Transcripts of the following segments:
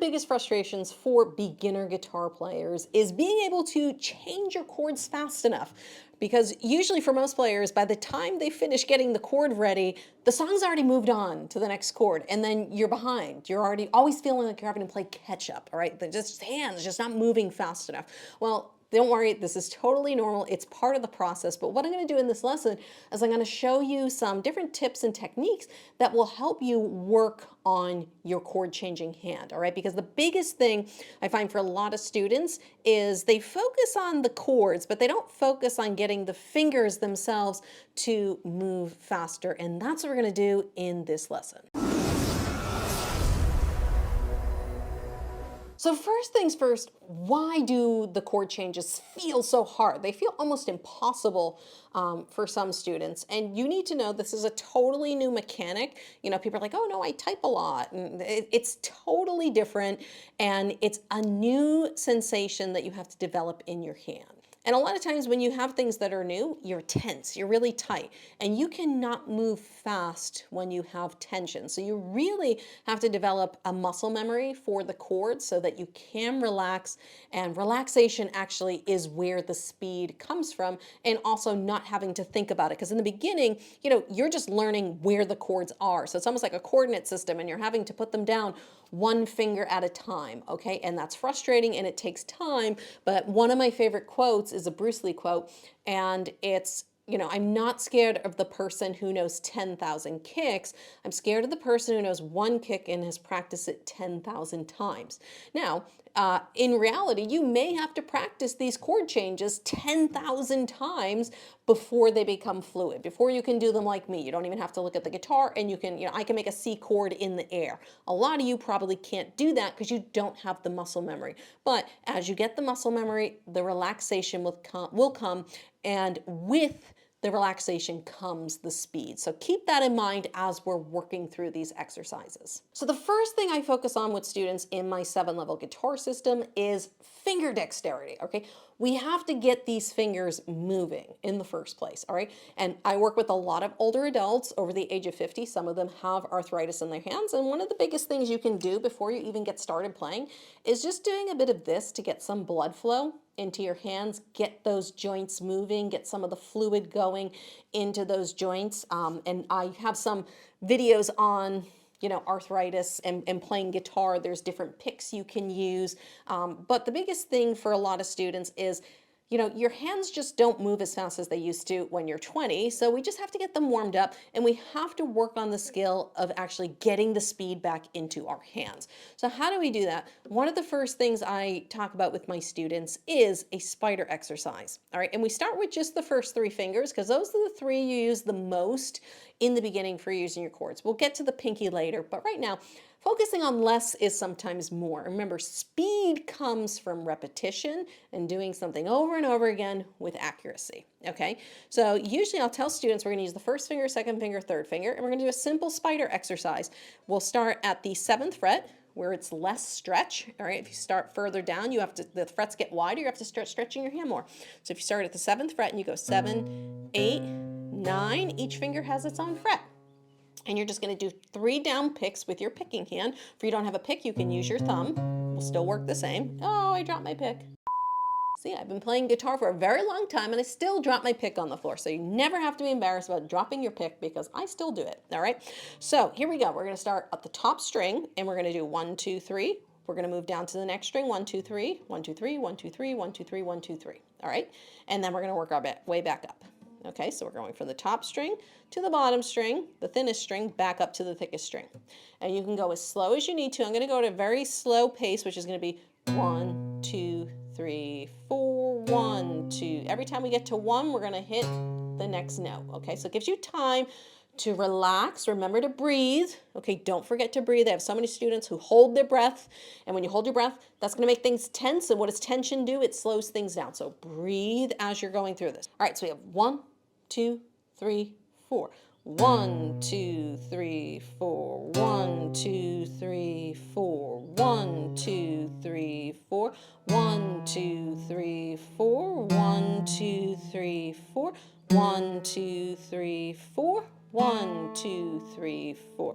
biggest frustrations for beginner guitar players is being able to change your chords fast enough. Because usually for most players, by the time they finish getting the chord ready, the song's already moved on to the next chord, and then you're behind. You're already always feeling like you're having to play catch up, all right? They're just hands just not moving fast enough. Well, don't worry, this is totally normal. It's part of the process. But what I'm going to do in this lesson is I'm going to show you some different tips and techniques that will help you work on your chord changing hand, all right? Because the biggest thing I find for a lot of students is they focus on the chords, but they don't focus on getting the fingers themselves to move faster. And that's what we're going to do in this lesson. So first things first, why do the chord changes feel so hard? They feel almost impossible for some students. And you need to know this is a totally new mechanic. You know, people are like, oh no, I type a lot. And it's totally different. And it's a new sensation that you have to develop in your hand. And a lot of times when you have things that are new, you're tense, you're really tight, and you cannot move fast when you have tension. So you really have to develop a muscle memory for the chords so that you can relax, and relaxation actually is where the speed comes from, and also not having to think about it. Because in the beginning, you know, you're just learning where the chords are. So it's almost like a coordinate system, and you're having to put them down one finger at a time, okay? And that's frustrating and it takes time, but one of my favorite quotes is a Bruce Lee quote, and it's, you know, I'm not scared of the person who knows 10,000 kicks. I'm scared of the person who knows one kick and has practiced it 10,000 times. Now, in reality, you may have to practice these chord changes 10,000 times before they become fluid, before you can do them like me. You don't even have to look at the guitar, and you can, you know, I can make a C chord in the air. A lot of you probably can't do that because you don't have the muscle memory. But as you get the muscle memory, the relaxation will come, and with the relaxation comes the speed. So keep that in mind as we're working through these exercises. So the first thing I focus on with students in my 7-level guitar system is finger dexterity, okay? We have to get these fingers moving in the first place, all right? And I work with a lot of older adults over the age of 50. Some of them have arthritis in their hands. And one of the biggest things you can do before you even get started playing is just doing a bit of this to get some blood flow into your hands, get those joints moving, get some of the fluid going into those joints. And I have some videos on, you know, arthritis and playing guitar. There's different picks you can use. But the biggest thing for a lot of students is, you know, your hands just don't move as fast as they used to when you're 20. So we just have to get them warmed up, and we have to work on the skill of actually getting the speed back into our hands. So how do we do that? One of the first things I talk about with my students is a spider exercise. All right. And we start with just the first 3 fingers because those are the 3 you use the most in the beginning for using your chords. We'll get to the pinky later, but right now, focusing on less is sometimes more. Remember, speed comes from repetition and doing something over and over again with accuracy, okay? So usually I'll tell students we're gonna use the first finger, second finger, third finger, and we're gonna do a simple spider exercise. We'll start at the 7th fret, where it's less stretch, all right? If you start further down, you have to, the frets get wider, you have to start stretching your hand more. So if you start at the 7th fret and you go 7, 8, 9, each finger has its own fret. And you're just going to do 3 down picks with your picking hand. If you don't have a pick, you can use your thumb. Will still work the same. Oh, I dropped my pick. See, I've been playing guitar for a very long time and I still drop my pick on the floor. So you never have to be embarrassed about dropping your pick because I still do it. All right. So here we go. We're going to start at the top string and we're going to do 1, 2, 3. We're going to move down to the next string. 1, 2, 3, 1, 2, 3, 1, 2, 3, 1, 2, 3, 1, 2, 3. All right. And then we're going to work our way back up. Okay, so we're going from the top string to the bottom string, the thinnest string, back up to the thickest string. And you can go as slow as you need to. I'm going to go at a very slow pace, which is going to be 1, 2, 3, 4, 1, 2. Every time we get to 1, we're going to hit the next note. Okay, so it gives you time to relax. Remember to breathe. Okay, don't forget to breathe. I have so many students who hold their breath, and when you hold your breath, that's going to make things tense. And what does tension do? It slows things down. So breathe as you're going through this. All right, so we have 1, 2, 3, 4. 1, 2, 3, 4. 1, 2, 3, 4. 1, 2, 3, 4. 1, 2, 3, 4. 1, 2, 3, 4. 1, 2, 3, 4. 1, 2, 3, 4.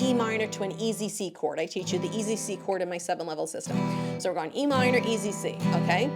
E minor to an easy C chord. I teach you the easy C chord in my 7-level system. So we're going E minor, easy C, okay?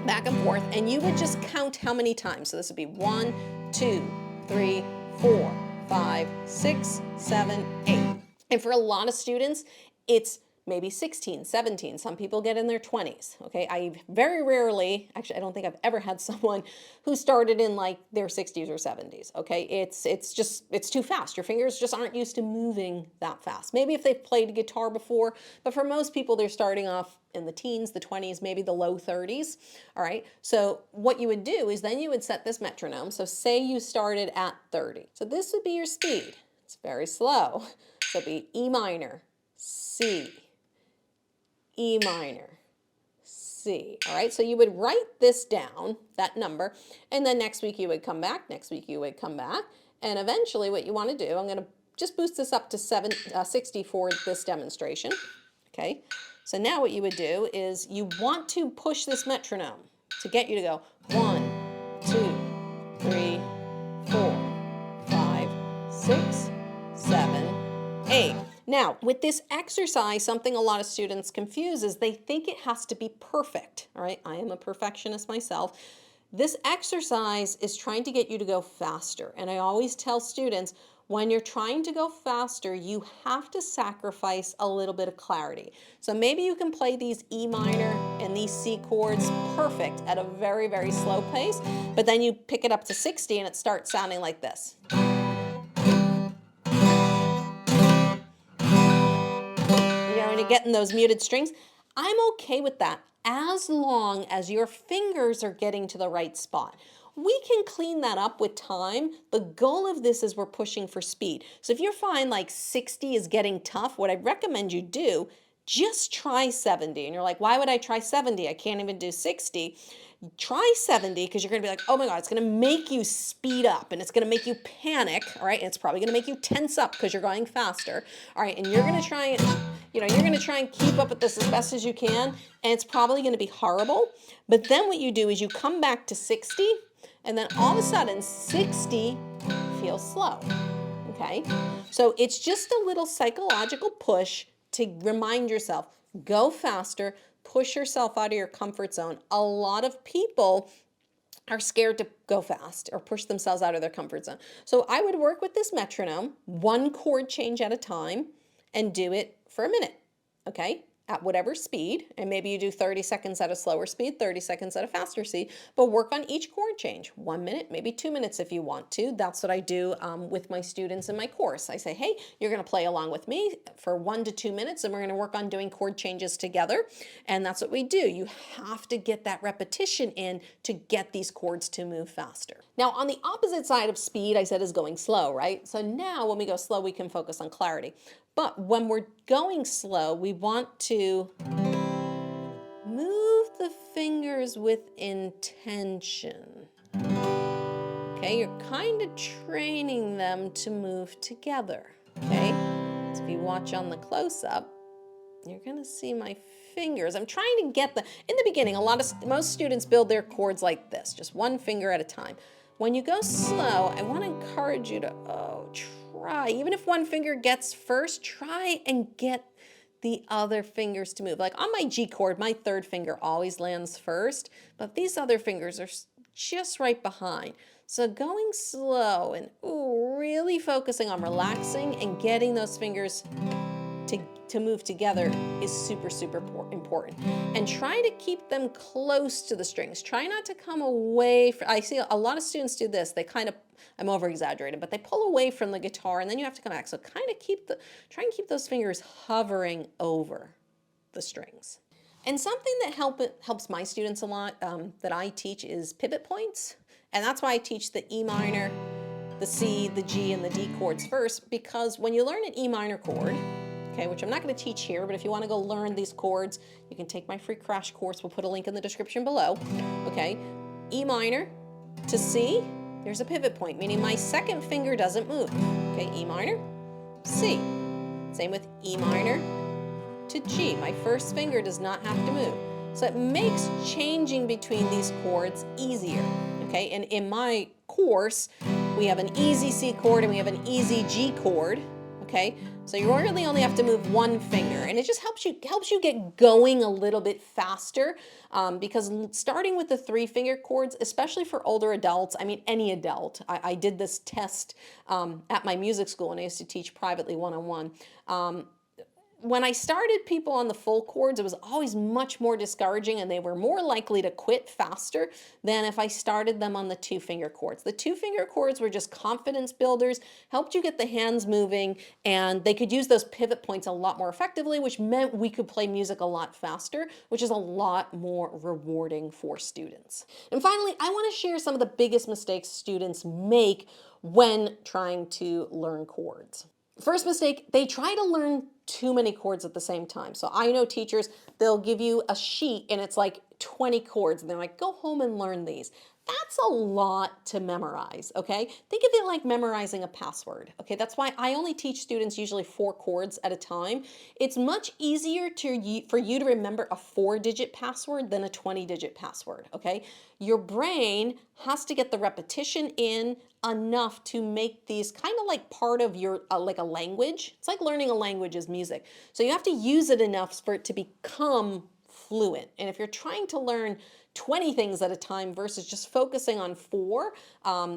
Back and forth, and you would just count how many times. So this would be 1, 2, 3, 4, 5, 6, 7, 8. And for a lot of students, it's maybe 16, 17. Some people get in their 20s, okay? I very rarely, actually, I don't think I've ever had someone who started in like their 60s or 70s, okay? It's too fast. Your fingers just aren't used to moving that fast. Maybe if they've played guitar before, but for most people, they're starting off in the teens, the 20s, maybe the low 30s, all right? So what you would do is then you would set this metronome. So say you started at 30. So this would be your speed. It's very slow. So it'd be E minor, C, E minor, C. All right, so you would write this down, that number, and then next week you would come back, next week you would come back, and eventually what you want to do, I'm going to just boost this up to 60 for this demonstration, okay? So now what you would do is you want to push this metronome to get you to go 1, 2, 3, 4, 5, 6, 7, 8. Now, with this exercise, something a lot of students confuse is they think it has to be perfect, all right? I am a perfectionist myself. This exercise is trying to get you to go faster. And I always tell students, when you're trying to go faster, you have to sacrifice a little bit of clarity. So maybe you can play these E minor and these C chords perfect at a very, very slow pace, but then you pick it up to 60 and it starts sounding like this. When you're getting those muted strings, I'm okay with that as long as your fingers are getting to the right spot. We can clean that up with time. The goal of this is we're pushing for speed. So if you find like 60 is getting tough, what I'd recommend you do, just try 70. And you're like, why would I try 70? I can't even do 60. Try 70 because you're going to be like, oh my God, it's going to make you speed up and it's going to make you panic, all right? And it's probably going to make you tense up because you're going faster, all right? And you're going to try and, you're going to try and keep up with this as best as you can, and it's probably going to be horrible. But then what you do is you come back to 60, and then all of a sudden 60 feels slow, okay? So it's just a little psychological push to remind yourself, go faster, push yourself out of your comfort zone. A lot of people are scared to go fast or push themselves out of their comfort zone. So I would work with this metronome, 1 chord change at a time, and do it for a minute, okay? At whatever speed, and maybe you do 30 seconds at a slower speed, 30 seconds at a faster speed, but work on each chord change. 1 minute, maybe 2 minutes if you want to. That's what I do with my students in my course. I say, hey, you're gonna play along with me for 1 to 2 minutes, and we're gonna work on doing chord changes together, and that's what we do. You have to get that repetition in to get these chords to move faster. Now, on the opposite side of speed, I said is going slow, right? So now when we go slow, we can focus on clarity. But when we're going slow, we want to move the fingers with intention. Okay, you're kind of training them to move together. Okay, so if you watch on the close-up, you're gonna see my fingers. I'm trying to get in the beginning, most students build their chords like this, just 1 finger at a time. When you go slow, I want to encourage you to, try. Even if 1 finger gets first, try and get the other fingers to move. Like on my G chord, my 3rd finger always lands first, but these other fingers are just right behind. So going slow and really focusing on relaxing and getting those fingers to move together is super, super important. And try to keep them close to the strings. Try not to come away from, I see a lot of students do this. They kind of, I'm over exaggerating, but they pull away from the guitar and then you have to come back. So kind of try and keep those fingers hovering over the strings. And something that helps my students a lot that I teach is pivot points. And that's why I teach the E minor, the C, the G, and the D chords first, because when you learn an E minor chord, okay, which I'm not going to teach here, but if you want to go learn these chords, you can take my free crash course. We'll put a link in the description below. Okay, E minor to C, there's a pivot point, meaning my 2nd finger doesn't move. Okay, E minor, C. Same with E minor to G. My 1st finger does not have to move. So it makes changing between these chords easier. Okay, and in my course, we have an easy C chord and we have an easy G chord. okay? So you really only have to move one finger, and it just helps you get going a little bit faster, because starting with the 3-finger chords, especially for older adults, I mean any adult. I did this test at my music school, and I used to teach privately one-on-one. When I started people on the full chords, it was always much more discouraging, and they were more likely to quit faster than if I started them on the 2-finger chords. The 2-finger chords were just confidence builders, helped you get the hands moving, and they could use those pivot points a lot more effectively, which meant we could play music a lot faster, which is a lot more rewarding for students. And finally, I want to share some of the biggest mistakes students make when trying to learn chords. First mistake, they try to learn too many chords at the same time. So I know teachers, they'll give you a sheet and it's like 20 chords and they're like, go home and learn these. That's a lot to memorize, okay? Think of it like memorizing a password, okay? That's why I only teach students usually 4 chords at a time. It's much easier for you to remember a 4-digit password than a 20-digit password, okay? Your brain has to get the repetition in enough to make these kind of like part of your, like a language. It's like learning a language is music. So you have to use it enough for it to become fluent. And if you're trying to learn 20 things at a time versus just focusing on 4,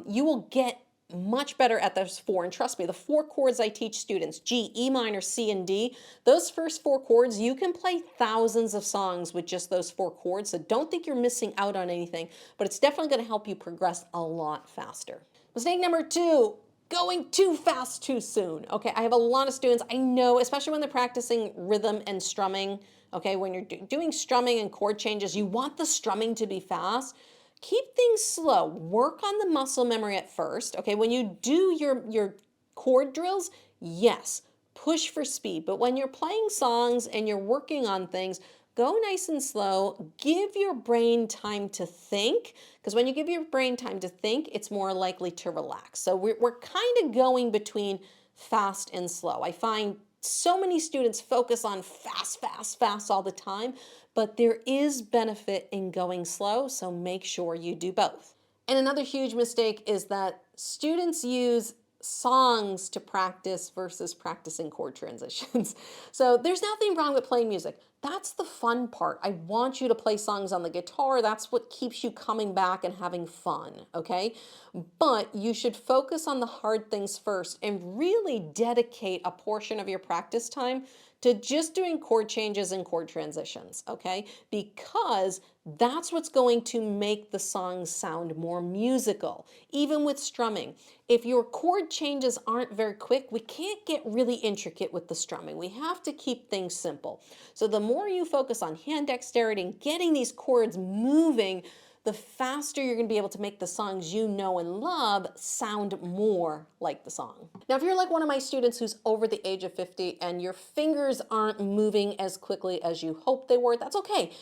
you will get much better at those 4. And trust me, the 4 chords I teach students, G, E minor, C, and D, those first 4 chords, you can play thousands of songs with just those 4 chords. So don't think you're missing out on anything, but it's definitely going to help you progress a lot faster. Mistake number 2, going too fast too soon. Okay, I have a lot of students, I know, especially when they're practicing rhythm and strumming. Okay, when you're doing strumming and chord changes, you want the strumming to be fast. Keep things slow. Work on the muscle memory at first. Okay, when you do your chord drills, yes, push for speed. But when you're playing songs and you're working on things, go nice and slow. Give your brain time to think, because when you give your brain time to think, it's more likely to relax. So we're kind of going between fast and slow. I find so many students focus on fast, fast, fast all the time, but there is benefit in going slow, so make sure you do both. And another huge mistake is that students use songs to practice versus practicing chord transitions. So there's nothing wrong with playing music. That's the fun part. I want you to play songs on the guitar. That's what keeps you coming back and having fun, okay? But you should focus on the hard things first and really dedicate a portion of your practice time to just doing chord changes and chord transitions, okay? Because that's what's going to make the song sound more musical, even with strumming. If your chord changes aren't very quick, we can't get really intricate with the strumming. We have to keep things simple. So the more you focus on hand dexterity and getting these chords moving, the faster you're going to be able to make the songs you know and love sound more like the song. Now, if you're like one of my students who's over the age of 50 and your fingers aren't moving as quickly as you hoped they were, that's okay.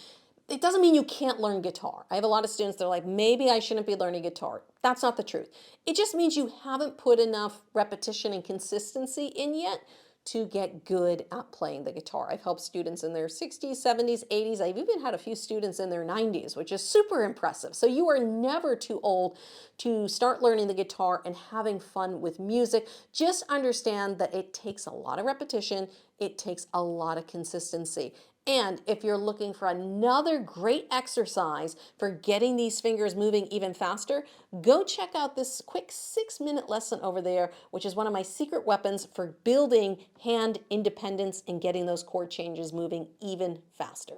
It doesn't mean you can't learn guitar. I have a lot of students that are like, maybe I shouldn't be learning guitar. That's not the truth. It just means you haven't put enough repetition and consistency in yet to get good at playing the guitar. I've helped students in their 60s, 70s, 80s. I've even had a few students in their 90s, which is super impressive. So you are never too old to start learning the guitar and having fun with music. Just understand that it takes a lot of repetition. It takes a lot of consistency. And if you're looking for another great exercise for getting these fingers moving even faster, go check out this quick 6-minute lesson over there, which is one of my secret weapons for building hand independence and getting those chord changes moving even faster.